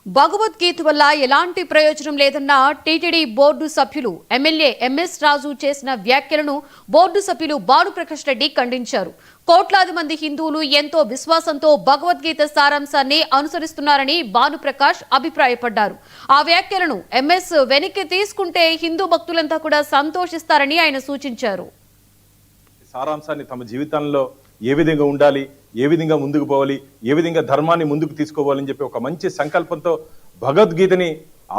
భగవద్గీత వల్ల ఎలాంటి ప్రయోజనం లేదన్న టీటీడీ బోర్డు సభ్యులు ఎమ్మెల్యే ఎంఎస్ రాజు చేసిన వ్యాఖ్యలను బోర్డు సభ్యులు భానుప్రకాష్ రెడ్డి ఖండించారు. కోట్లాది మంది హిందువులు ఎంతో విశ్వాసంతో భగవద్గీత సారాంశాన్ని అనుసరిస్తున్నారని భానుప్రకాష్ అభిప్రాయపడ్డారు. ఆ వ్యాఖ్యలను ఎంఎస్ వెనక్కి తీసుకుంటే హిందూ భక్తులంతా కూడా సంతోషిస్తారని ఆయన సూచించారు. సారాంశాన్ని తమ జీవితంలో ఏ విధంగా ఉండాలి, ఏ విధంగా ముందుకు పోవాలి, ఏ విధంగా ధర్మాన్ని ముందుకు తీసుకోవాలని చెప్పి ఒక మంచి సంకల్పంతో భగవద్గీతని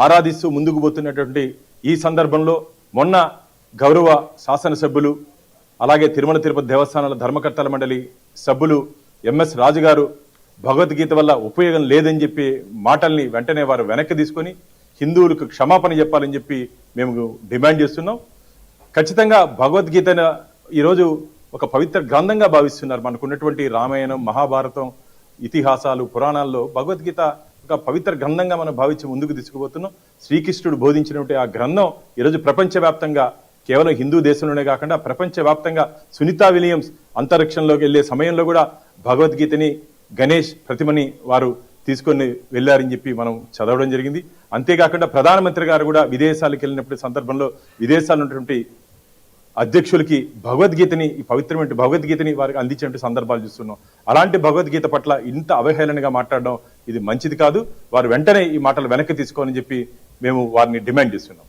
ఆరాధిస్తూ ముందుకు పోతున్నటువంటి ఈ సందర్భంలో మొన్న గౌరవ శాసనసభ్యులు అలాగే తిరుమల తిరుపతి దేవస్థానాల ధర్మకర్తల మండలి సభ్యులు ఎంఎస్ రాజు గారు భగవద్గీత వల్ల ఉపయోగం లేదని చెప్పి మాటల్ని వెంటనే వారు వెనక్కి తీసుకొని హిందువులకు క్షమాపణ చెప్పాలని చెప్పి మేము డిమాండ్ చేస్తున్నాం. ఖచ్చితంగా భగవద్గీతను ఈరోజు ఒక పవిత్ర గ్రంథంగా భావిస్తున్నారు. మనకున్నటువంటి రామాయణం, మహాభారతం, ఇతిహాసాలు, పురాణాల్లో భగవద్గీత ఒక పవిత్ర గ్రంథంగా మనం భావించి ముందుకు తీసుకుపోతున్నాం. శ్రీకృష్ణుడు బోధించినటువంటి ఆ గ్రంథం ఈరోజు ప్రపంచవ్యాప్తంగా కేవలం హిందూ దేశంలోనే కాకుండా ప్రపంచవ్యాప్తంగా సునీతా విలియమ్స్ అంతరిక్షంలోకి వెళ్లే సమయంలో కూడా భగవద్గీతని గణేష్ ప్రతిమని వారు తీసుకొని వెళ్ళారని చెప్పి మనం చదవడం జరిగింది. అంతేకాకుండా ప్రధానమంత్రి గారు కూడా విదేశాలకు వెళ్ళినప్పుడు సందర్భంలో విదేశాల్లో ఉన్నటువంటి అధ్యక్షులకి భగవద్గీతని, ఈ పవిత్రమైన భగవద్గీతని వారికి అందించినటువంటి సందర్భాలు చూస్తున్నాం. అలాంటి భగవద్గీత పట్ల ఇంత అవహేళనగా మాట్లాడడం ఇది మంచిది కాదు. వారు వెంటనే ఈ మాటలు వెనక్కి తీసుకోవాలని చెప్పి మేము వారిని డిమాండ్ చేస్తున్నాం.